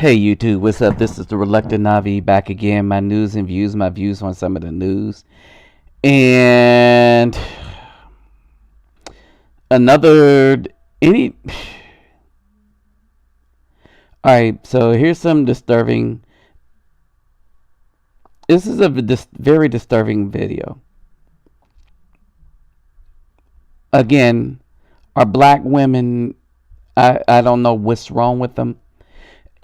Hey YouTube, what's up? This is the Reluctant Navi back again. My news and views, my views on some of the news. And another any Alright, so here's some disturbing. This is a very disturbing video. Again, are black women, I don't know what's wrong with them.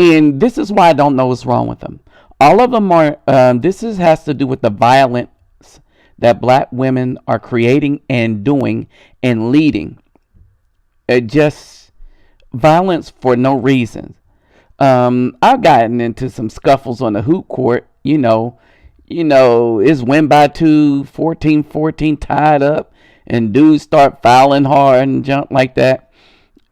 And this is why I don't know what's wrong with them. All of them are, has to do with the violence that black women are creating and doing and leading. Just violence for no reason. I've gotten into some scuffles on the hoop court. You know, it's win by 2, 14-14 tied up, and dudes start fouling hard and junk like that.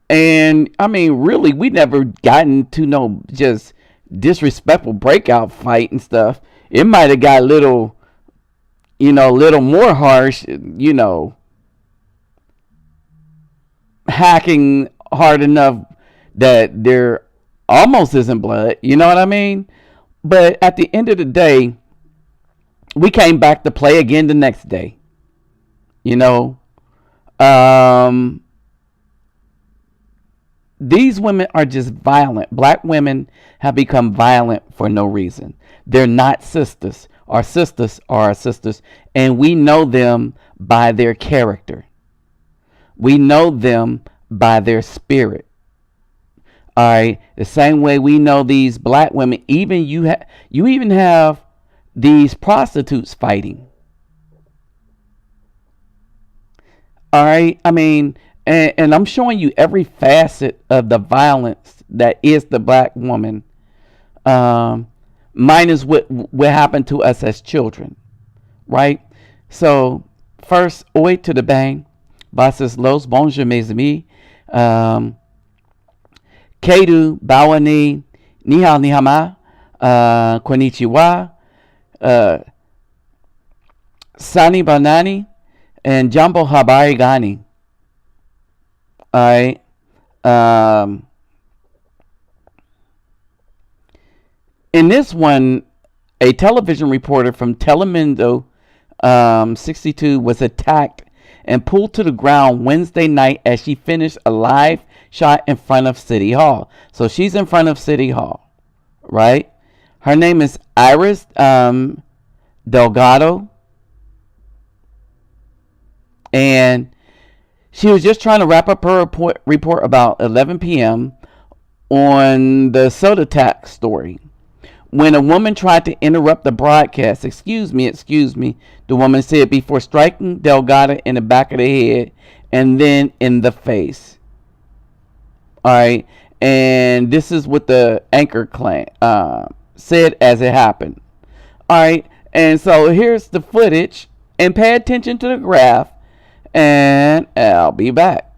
And I mean, really, we never gotten to no just disrespectful breakout fight and stuff. It might have got little more harsh, hacking hard enough that there almost isn't blood. You know what I mean? But at the end of the day, we came back to play again the next day. These women are just violent. Black women have become violent for no reason. They're not sisters. Our sisters are our sisters, and we know them by their character. We know them by their spirit. All right, the same way we know these black women. Even you even have these prostitutes fighting. All right, I mean. And I'm showing you every facet of the violence that is the black woman, minus what happened to us as children, right? So first, oi to the bang, bases los bonjour mes amis, kedu bawani nihal nihama, konnichiwa, sani banani, and jambo habari gani. Alright. In this one, a television reporter from Telemundo 62 was attacked and pulled to the ground Wednesday night as she finished a live shot in front of City Hall. So she's in front of City Hall, right? Her name is Iris Delgado. And she was just trying to wrap up her report about 11 p.m. on the soda tax story when a woman tried to interrupt the broadcast. Excuse me, the woman said before striking Delgado in the back of the head and then in the face. All right, and this is what the anchor said as it happened. All right, and so here's the footage, and pay attention to the graph. And I'll be back.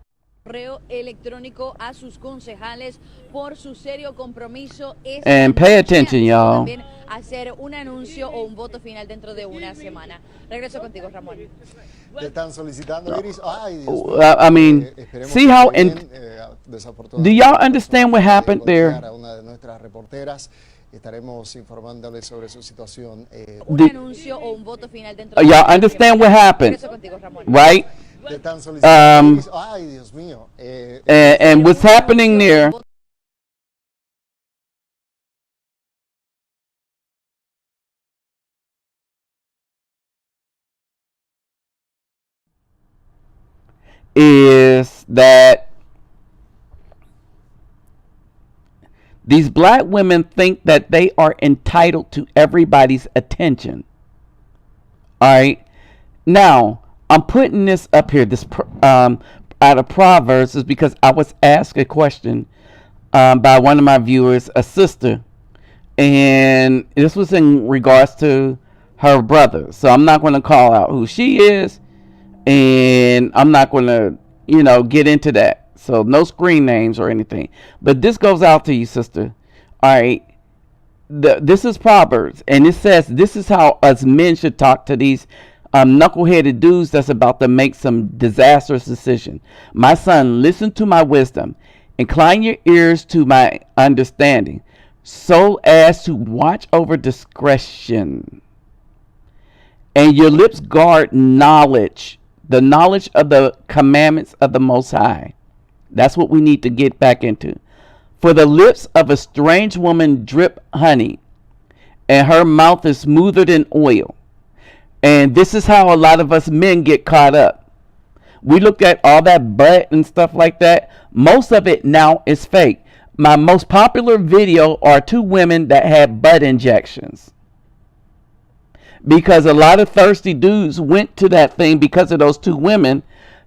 Electrónico a sus concejales por su serio compromiso. And pay attention, y'all. También hacer un anuncio o un voto final dentro de una semana. Regreso contigo, Ramón. Te están solicitando, Iris. Ay, Dios mío. I mean, see how do y'all understand what happened there? Una de nuestras reporteras. Estaremos informándoles sobre su situación. Un anuncio o un voto final dentro y'all understand what happened, right? Ay, Dios mío. And what's happening there is that these black women think that they are entitled to everybody's attention. All right. Now, I'm putting this up here, this out of Proverbs, is because I was asked a question by one of my viewers, a sister, and this was in regards to her brother. So I'm not going to call out who she is, and I'm not going to, get into that. So no screen names or anything. But this goes out to you, sister. All right. This is Proverbs, and it says this is how us men should talk to these knuckleheaded dudes that's about to make some disastrous decision. My son, listen to my wisdom. Incline your ears to my understanding. so as to watch over discretion, and your lips guard knowledge, the knowledge of the commandments of the Most High. That's what we need to get back into. For the lips of a strange woman drip honey, and her mouth is smoother than oil. And this is how a lot of us men get caught up. We look at all that butt and stuff like that. Most of it now is fake. My most popular video are two women that had butt injections. Because a lot of thirsty dudes went to that thing because of those two women,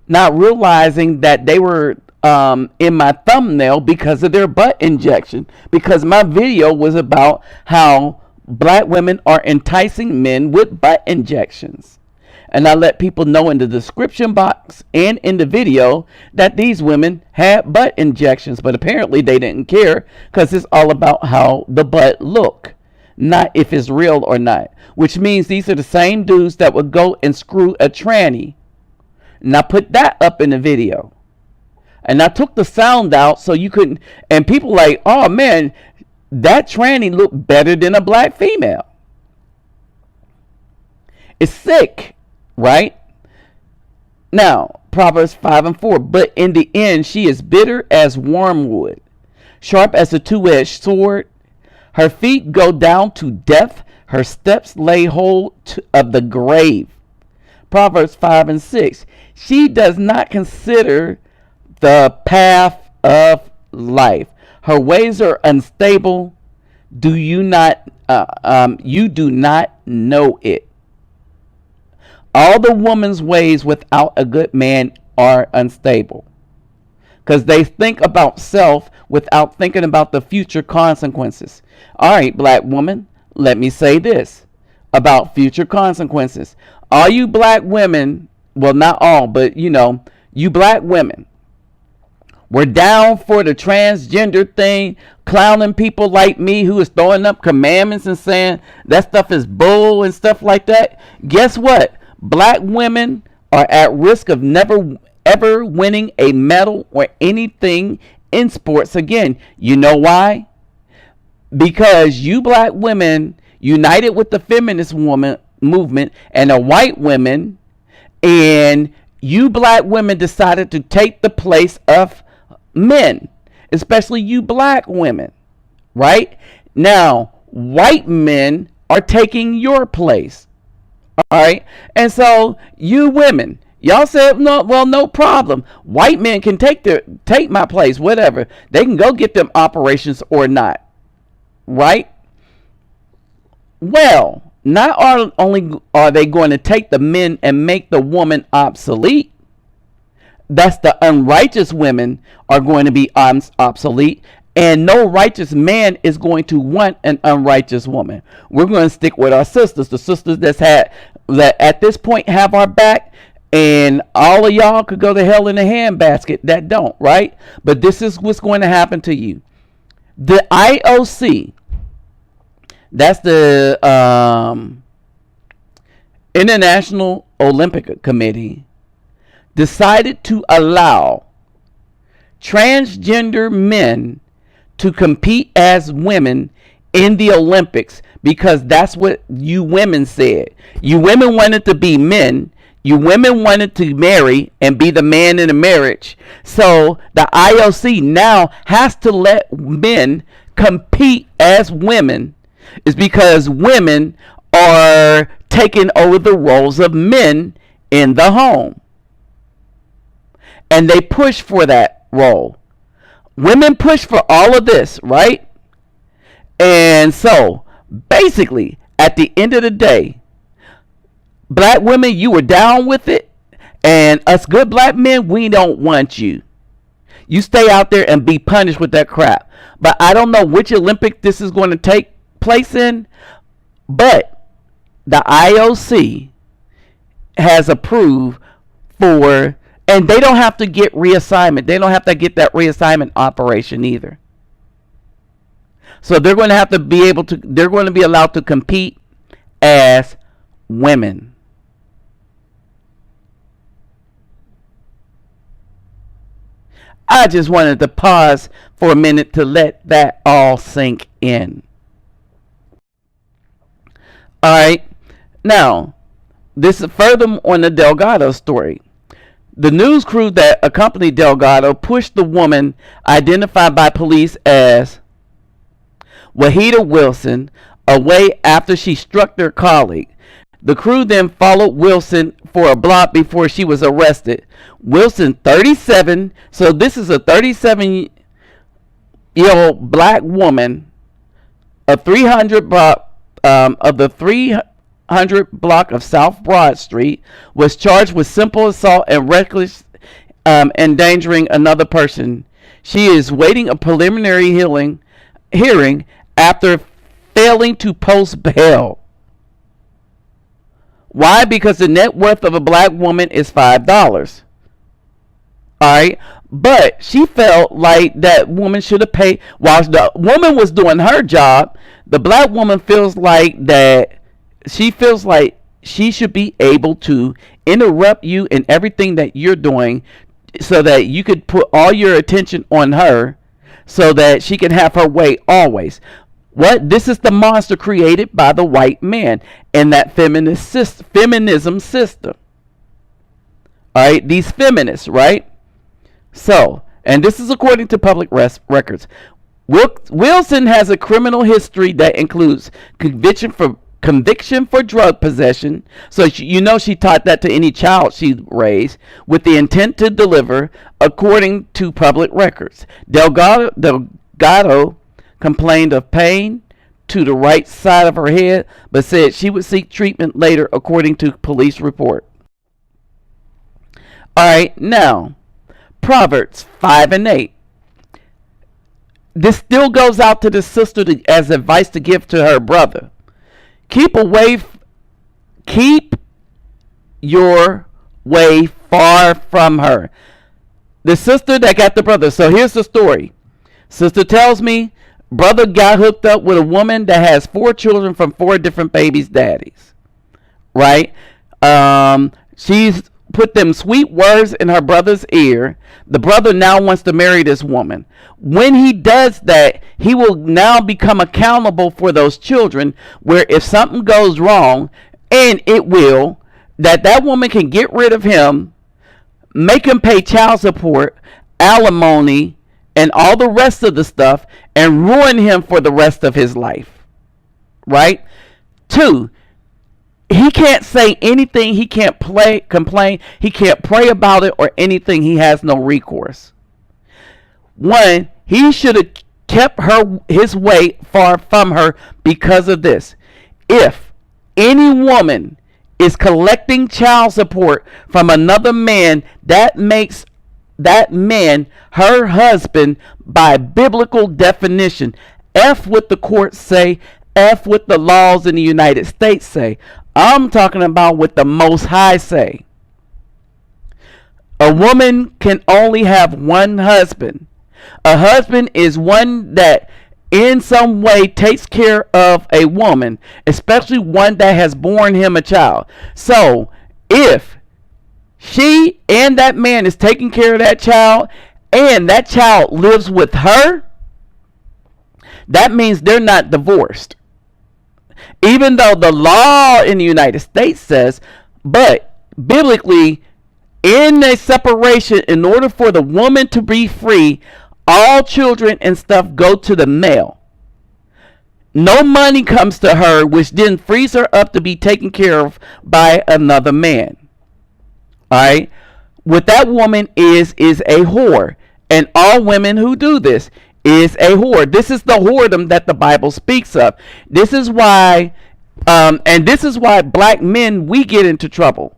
not realizing that they were in my thumbnail because of their butt injection. Because my video was about how black women are enticing men with butt injections. And I let people know in the description box and in the video that these women had butt injections. But apparently they didn't care, because it's all about how the butt look, not if it's real or not. Which means these are the same dudes that would go and screw a tranny. And I put that up in the video. And I took the sound out so you couldn't. And people like, oh man, that tranny looked better than a black female. It's sick, right? Now, Proverbs 5:4. But in the end, she is bitter as wormwood, sharp as a two-edged sword. Her feet go down to death. Her steps lay hold of the grave. Proverbs 5:6. She does not consider the path of life. Her ways are unstable. Do you not? You do not know it. All the woman's ways without a good man are unstable, because they think about self without thinking about the future consequences. All right, black woman, let me say this about future consequences. All you black women, well, not all, but you black women, we're down for the transgender thing, clowning people like me who is throwing up commandments and saying that stuff is bull and stuff like that. Guess what? Black women are at risk of never ever winning a medal or anything in sports again. You know why? Because you black women united with the feminist woman movement and the white women, and you black women decided to take the place of men, especially you black women, right? Now, white men are taking your place, all right? And so you women, y'all said, no, well, no problem. White men can take my place, whatever. They can go get them operations or not, right? Well, not only are they going to take the men and make the woman obsolete, that's the unrighteous women are going to be obsolete, and no righteous man is going to want an unrighteous woman. We're going to stick with our sisters, the sisters that at this point have our back, and all of y'all could go to hell in a handbasket that don't, right? But this is what's going to happen to you. The IOC, that's the International Olympic Committee, decided to allow transgender men to compete as women in the Olympics, because that's what you women said. You women wanted to be men. You women wanted to marry and be the man in a marriage. So the IOC now has to let men compete as women. It's because women are taking over the roles of men in the home. And they push for that role. Women push for all of this, right? And so, basically, at the end of the day, black women, you were down with it. And us good black men, we don't want you. You stay out there and be punished with that crap. But I don't know which Olympic this is going to take place in. But the IOC has approved for... And they don't have to get reassignment. They don't have to get that reassignment operation either. So they're going to have to be able to, they're going to be allowed to compete as women. I just wanted to pause for a minute to let that all sink in. All right. Now, this is further on the Delgado story. The news crew that accompanied Delgado pushed the woman identified by police as Wahida Wilson away after she struck their colleague. The crew then followed Wilson for a block before she was arrested. Wilson, 37, so this is a 37-year-old black woman, a 300 block of the 300 block of South Broad Street, was charged with simple assault and reckless endangering another person. She is waiting a preliminary hearing after failing to post bail. Why? Because the net worth of a black woman is $5. Alright? But she felt like that woman should have paid. While the woman was doing her job, the black woman feels like she should be able to interrupt you in everything that you're doing so that you could put all your attention on her so that she can have her way always. What? This is the monster created by the white man and that feminism system. All right, these feminists, right? So, and this is according to public records. Wilson has a criminal history that includes conviction for drug possession. So she taught that to any child she raised with the intent to deliver, according to public records. Delgado complained of pain to the right side of her head, but said she would seek treatment later, according to police report. Alright, now, Proverbs 5:8. This still goes out to the sister as advice to give to her brother. Keep your way far from her. The sister that got the brother. So here's the story. Sister tells me, brother got hooked up with a woman that has 4 children from 4 different babies' daddies. Right? She's put them sweet words in her brother's ear. The brother now wants to marry this woman. When he does that, he will now become accountable for those children, where if something goes wrong, and it will, that woman can get rid of him, make him pay child support, alimony, and all the rest of the stuff, and ruin him for the rest of his life. Right? 2, he can't say anything. He can't complain. He can't pray about it or anything. He has no recourse. 1, he should have kept his way far from her because of this. If any woman is collecting child support from another man, that makes that man her husband by biblical definition. F what the courts say, F what the laws in the United States say. I'm talking about what the Most High say. A woman can only have one husband. A husband is one that in some way takes care of a woman, especially one that has borne him a child. So if she and that man is taking care of that child, and that child lives with her, that means they're not divorced. Even though the law in the United States says, but biblically, in a separation, in order for the woman to be free, all children and stuff go to the male. No money comes to her, which then frees her up to be taken care of by another man. Alright? What that woman is a whore. And all women who do this is a whore. This is the whoredom that the Bible speaks of. This is why, and this is why black men, we get into trouble.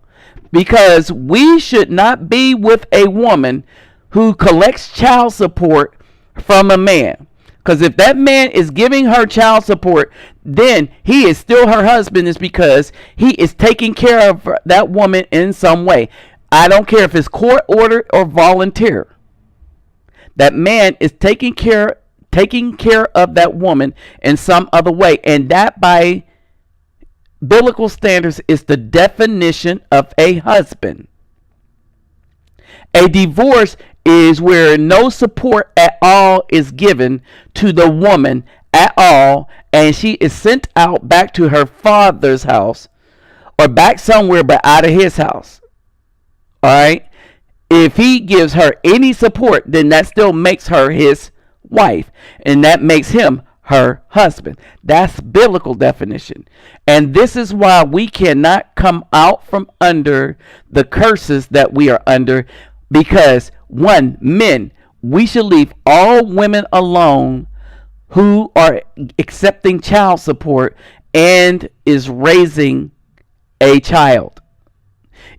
Because we should not be with a woman who collects child support from a man. Because if that man is giving her child support, then he is still her husband, is because he is taking care of that woman in some way. I don't care if it's court ordered or volunteer. That man is taking care of that woman in some other way. And that, by biblical standards, is the definition of a husband. A divorce is where no support at all is given to the woman at all, and she is sent out back to her father's house or back somewhere but out of his house. All right? If he gives her any support, then that still makes her his wife, and that makes him her husband. That's biblical definition. And this is why we cannot come out from under the curses that we are under, because one, men, we should leave all women alone who are accepting child support and is raising a child.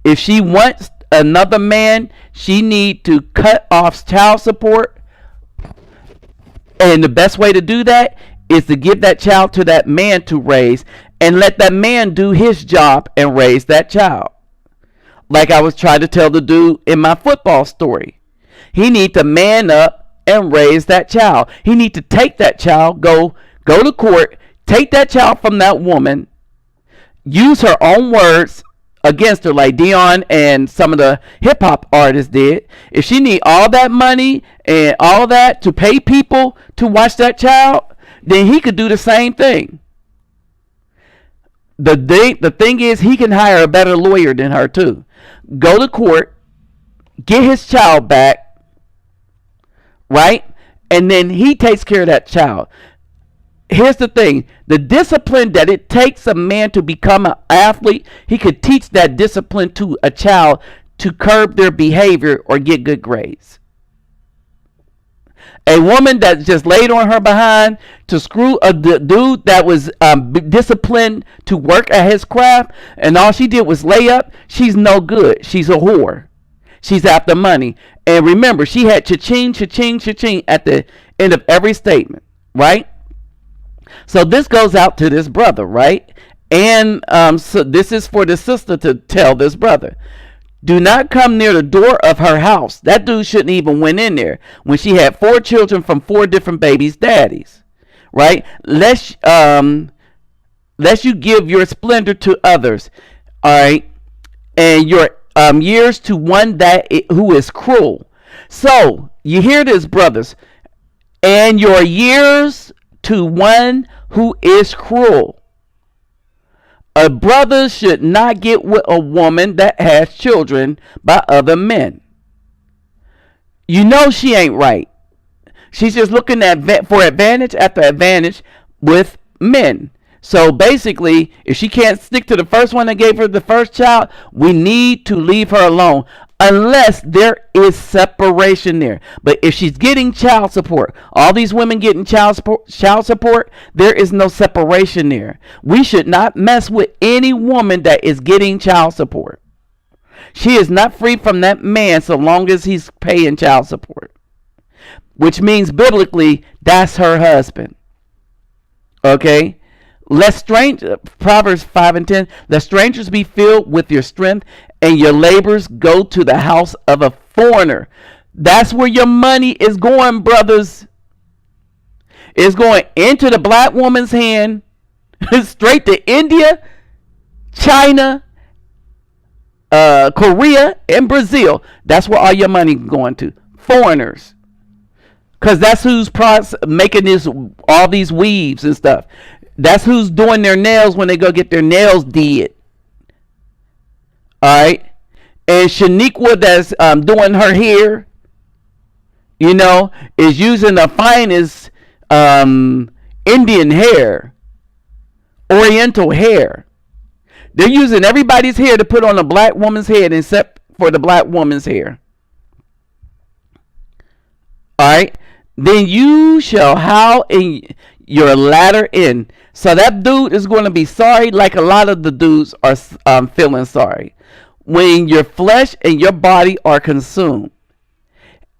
If she wants another man, she need to cut off child support, and the best way to do that is to give that child to that man to raise, and let that man do his job and raise that child. Like I was trying to tell the dude in my football story, he need to man up and raise that child. He need to take that child, go to court, take that child from that woman, use her own words against her, like Dion and some of the hip hop artists did. If she need all that money and all that to pay people to watch that child, then he could do the same thing. The thing is, he can hire a better lawyer than her too. Go to court, get his child back, right? And then he takes care of that child. Here's the thing, the discipline that it takes a man to become an athlete, he could teach that discipline to a child to curb their behavior or get good grades. A woman that just laid on her behind to screw a dude that was disciplined to work at his craft, and all she did was lay up, she's no good. She's a whore. She's after money. And remember, she had cha-ching, cha-ching, cha-ching at the end of every statement, right? So this goes out to this brother, right? And so this is for the sister to tell this brother, do not come near the door of her house. That dude shouldn't even went in there when she had 4 children from 4 different babies' daddies, right? Lest you give your splendor to others, all right, and your years to one who is cruel. So you hear this, brothers, and your years to one who is cruel. A brother should not get with a woman that has children by other men. You know she ain't right. She's just looking for advantage after advantage with men. So basically, if she can't stick to the first one that gave her the first child, we need to leave her alone, unless there is separation there. But if she's getting child support, all these women getting child support, there is no separation there. We should not mess with any woman that is getting child support. She is not free from that man so long as he's paying child support, which means biblically that's her husband. Okay? Proverbs 5 and 10, let strangers be filled with your strength, and your labors go to the house of a foreigner. That's where your money is going, brothers. It's going into the black woman's hand, straight to India, China, Korea, and Brazil. That's where all your money is going to. Foreigners. Because that's who's making all these weaves and stuff. That's who's doing their nails when they go get their nails did. Alright? And Shaniqua that's doing her hair, is using the finest Indian hair, Oriental hair. They're using everybody's hair to put on a black woman's head except for the black woman's hair. Alright? Then you shall howl in your latter end. So that dude is going to be sorry, like a lot of the dudes are feeling sorry, when your flesh and your body are consumed,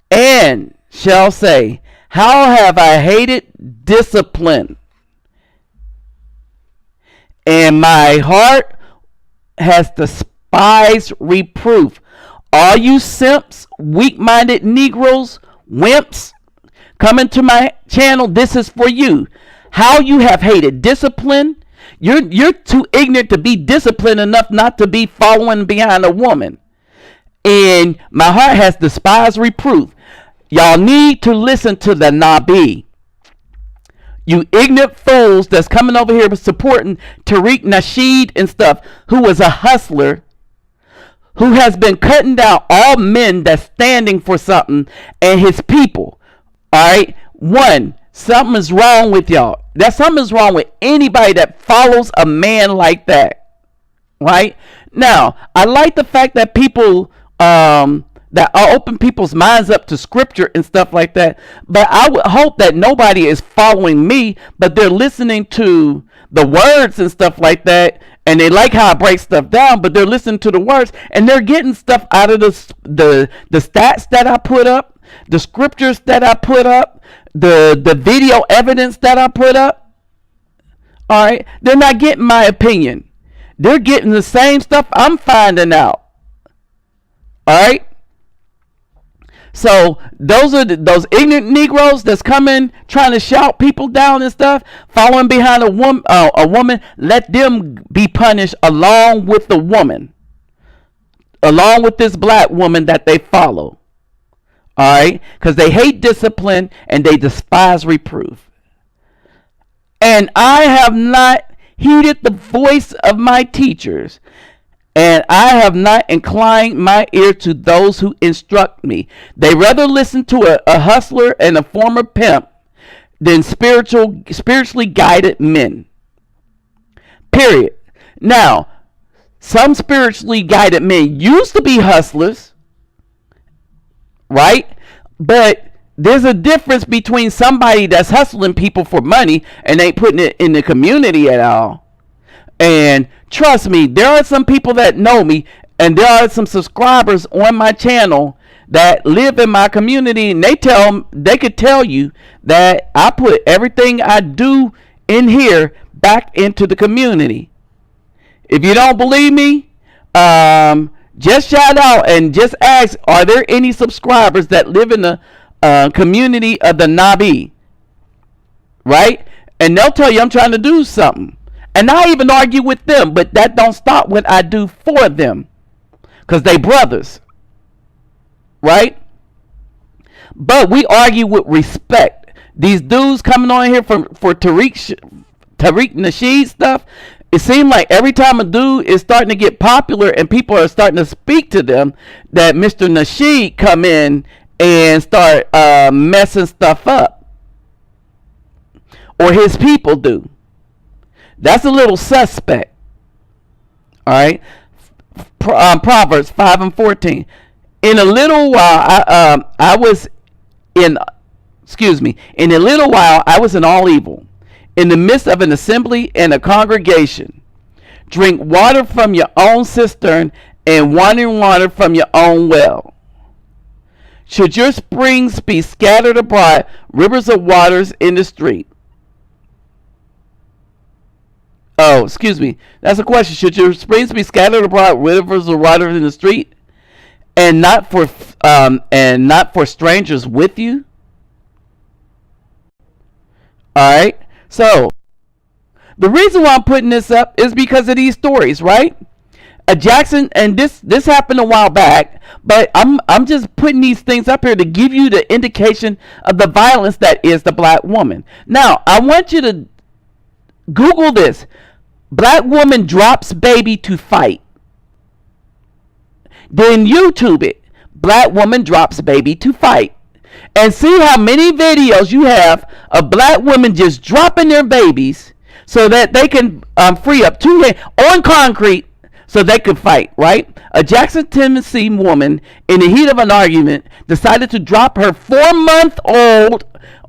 and shall say, how have I hated discipline, and my heart has despised reproof. All you simps, weak-minded Negroes, wimps, coming to my channel, this is for you. How you have hated discipline. You're too ignorant to be disciplined enough not to be following behind a woman. And my heart has despised reproof. Y'all need to listen to the Nabi. You ignorant fools that's coming over here supporting Tariq Nasheed and stuff, who was a hustler, who has been cutting down all men that's standing for something and his people. All right? One, something is wrong with y'all. That something is wrong with anybody that follows a man like that. Right? Now, I like the fact that people that open people's minds up to scripture and stuff like that. But I would hope that nobody is following me, but they're listening to the words and stuff like that. And they like how I break stuff down, but they're listening to the words and they're getting stuff out of the stats that I put up, the scriptures that I put up, the video evidence that I put up. All right. They're not getting my opinion. They're getting the same stuff I'm finding out. All right. So those are those ignorant Negroes that's coming trying to shout people down and stuff, following behind a woman. Let them be punished along with the woman, along with this black woman that they follow. All right, because they hate discipline and they despise reproof. And I have not heeded the voice of my teachers, and I have not inclined my ear to those who instruct me. They rather listen to a hustler and a former pimp than spiritually guided men. Period. Now, some spiritually guided men used to be hustlers, right? But there's a difference between somebody that's hustling people for money and ain't putting it in the community at all. And trust me, there are some people that know me, and there are some subscribers on my channel that live in my community, and they could tell you that I put everything I do in here back into the community. If you don't believe me, just shout out and just ask, are there any subscribers that live in the community of the Nabi? Right? And they'll tell you I'm trying to do something. And I even argue with them, but that don't stop what I do for them, because they brothers, right? But we argue with respect. These dudes coming on here for Tariq Nasheed stuff, it seems like every time a dude is starting to get popular and people are starting to speak to them, that Mr. Nasheed come in and start messing stuff up, or his people do. That's a little suspect. All right. Proverbs 5:14. In a little while, in a little while, I was in all evil, in the midst of an assembly and a congregation. Drink water from your own cistern and wanting water from your own well. Should your springs be scattered abroad, rivers of waters in the street? Oh, excuse me. That's a question. Should your springs be scattered abroad, rivers of water in the street, and not for strangers with you? All right. So the reason why I'm putting this up is because of these stories, right? Jackson, and this happened a while back, but I'm just putting these things up here to give you the indication of the violence that is the black woman. Now, I want you to Google this. Black woman drops baby to fight. Then YouTube it. Black woman drops baby to fight. And see how many videos you have of black women just dropping their babies so that they can free up 2 hands on concrete so they could fight, right? A Jackson, Tennessee woman in the heat of an argument decided to drop her 4-month-old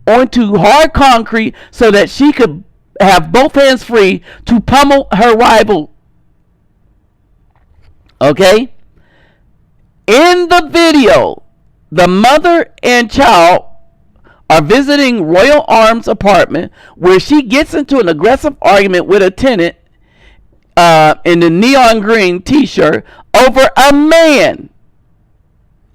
onto hard concrete so that she could have both hands free to pummel her rival. Okay? In the video, the mother and child are visiting Royal Arms apartment, where she gets into an aggressive argument with a tenant in the neon green t-shirt over a man.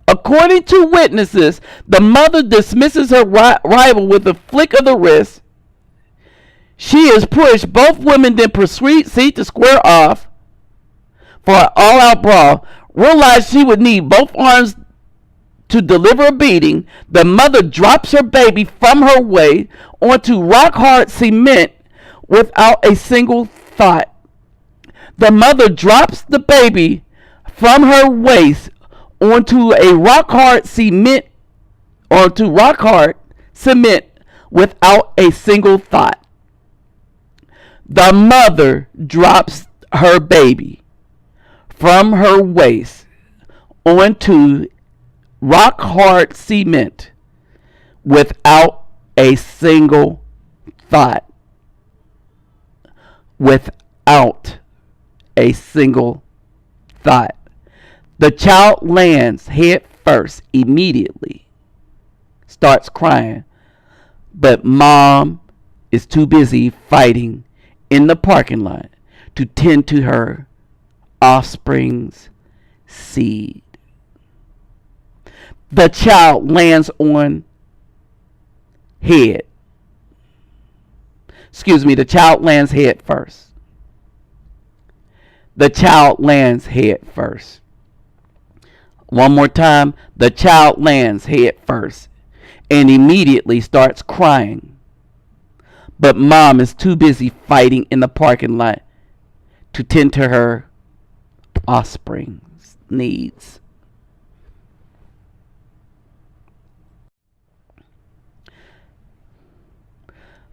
According to witnesses, the mother dismisses her rival with a flick of the wrist. She is pushed. Both women then proceed to square off for an all-out brawl. Realized she would need both arms to deliver a beating, the mother drops her baby from her way onto rock-hard cement without a single thought. The mother drops the baby from her waist onto rock-hard cement without a single thought. The mother drops her baby from her waist onto rock-hard cement without a single thought. Without a single thought. The child lands head first immediately, starts crying, but mom is too busy fighting in the parking lot to tend to her offspring's seed. The child lands on head. The child lands head first. The child lands head first. One more time. The child lands head first and immediately starts crying. But mom is too busy fighting in the parking lot to tend to her offspring's needs.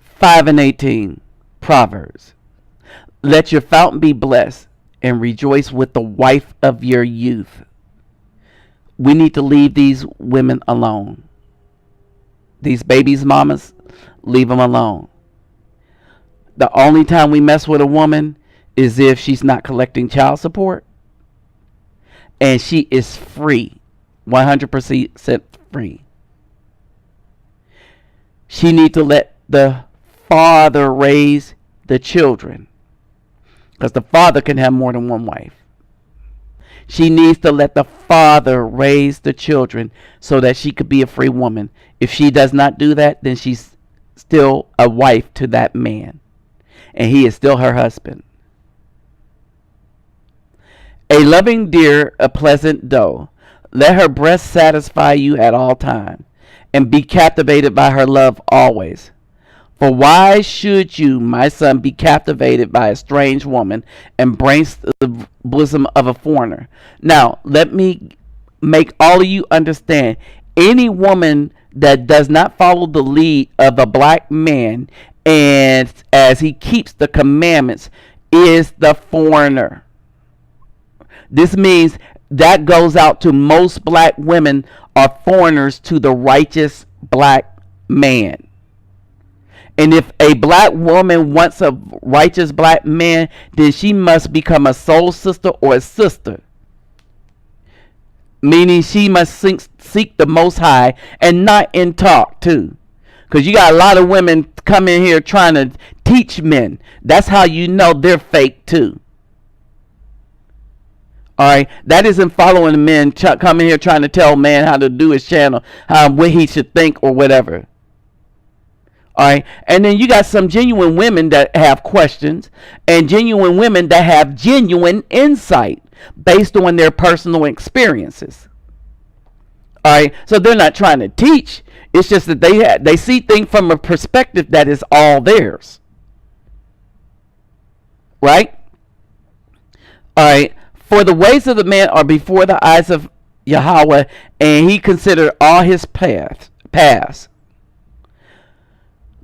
Five and 18, Proverbs. Let your fountain be blessed and rejoice with the wife of your youth. We need to leave these women alone. These babies' mamas, leave them alone. The only time we mess with a woman is if she's not collecting child support and she is free, 100% free. She needs to let the father raise the children, because the father can have more than one wife. She needs to let the father raise the children so that she could be a free woman. If she does not do that, then she's still a wife to that man, and he is still her husband. A loving deer, a pleasant doe. Let her breast satisfy you at all times, and be captivated by her love always. For why should you, my son, be captivated by a strange woman, embrace the bosom of a foreigner? Now, let me make all of you understand. Any woman that does not follow the lead of a black man, and as he keeps the commandments, is the foreigner. This means that goes out to most black women are foreigners to the righteous black man. And if a black woman wants a righteous black man, then she must become a soul sister or a sister. Meaning she must seek the Most High, and not in talk too. Because you got a lot of women come in here trying to teach men. That's how you know they're fake too. Alright, that isn't following the men coming here trying to tell man how to do his channel, what he should think or whatever. Alright, and then you got some genuine women that have questions, and genuine women that have genuine insight based on their personal experiences. Alright, so they're not trying to teach. It's just that they see things from a perspective that is all theirs. Right? Alright, for the ways of the man are before the eyes of Yahweh, and he considered all his paths.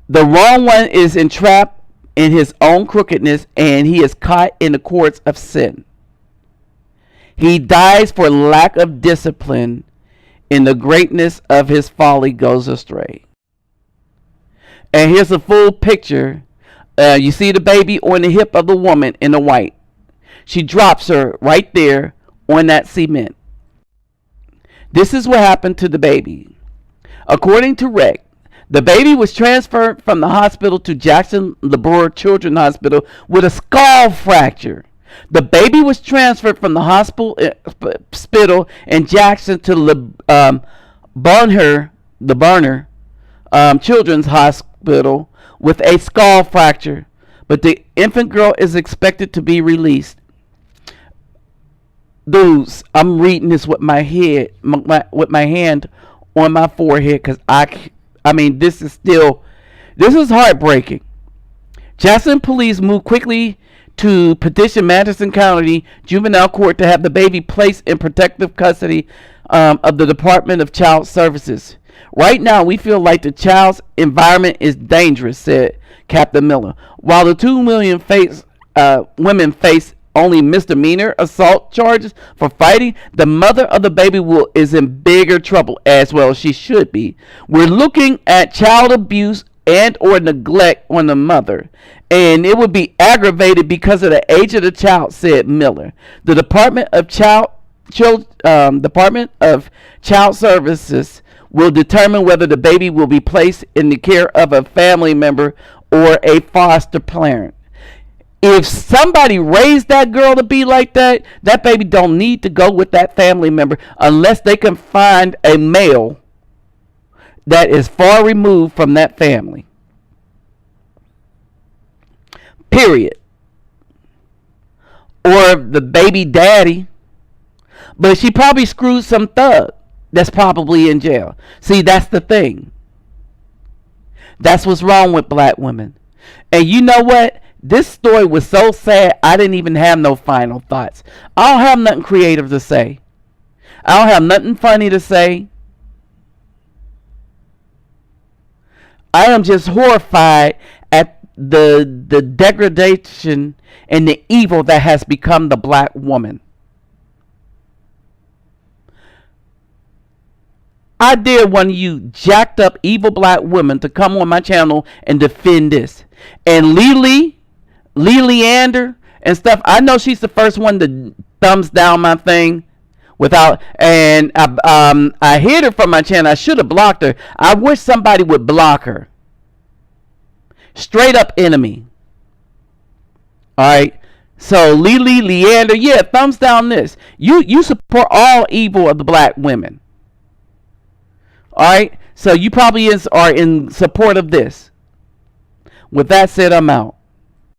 The wrong one is entrapped in his own crookedness, and he is caught in the cords of sin. He dies for lack of discipline. In the greatness of his folly goes astray. And here's a full picture. You see the baby on the hip of the woman in the white. She drops her right there on that cement. This is what happened to the baby. According to Rick, the baby was transferred from the hospital to Jackson LeBroy Children's Hospital with a skull fracture. The baby was transferred from the hospital in Jackson to the Barner Children's Hospital with a skull fracture, but the infant girl is expected to be released. Dudes, I'm reading this with my head, with my hand on my forehead, because I mean, this is heartbreaking. Jackson police moved quickly to petition Madison County Juvenile Court to have the baby placed in protective custody of the Department of Child Services. Right now, we feel like the child's environment is dangerous, said Captain Miller. While the 2 million women face only misdemeanor assault charges for fighting, the mother of the baby is in bigger trouble, as well she should be. We're looking at child abuse and or neglect on the mother, and it would be aggravated because of the age of the child, said Miller. The Department of Child Services will determine whether the baby will be placed in the care of a family member or a foster parent. If somebody raised that girl to be like that, that baby don't need to go with that family member unless they can find a male that is far removed from that family. Period. Or the baby daddy. But she probably screwed some thug that's probably in jail. See, that's the thing. That's what's wrong with black women. And you know what? This story was so sad, I didn't even have no final thoughts. I don't have nothing creative to say. I don't have nothing funny to say. I am just horrified at the degradation and the evil that has become the black woman. I dare one of you jacked up evil black women to come on my channel and defend this. And Leander and stuff, I know she's the first one to thumbs down my thing without, and I hid her from my channel. I should have blocked her. I wish somebody would block her. Straight up enemy. Alright. So Leander, yeah, thumbs down this. You support all evil of the black women. Alright. So you probably are in support of this. With that said, I'm out.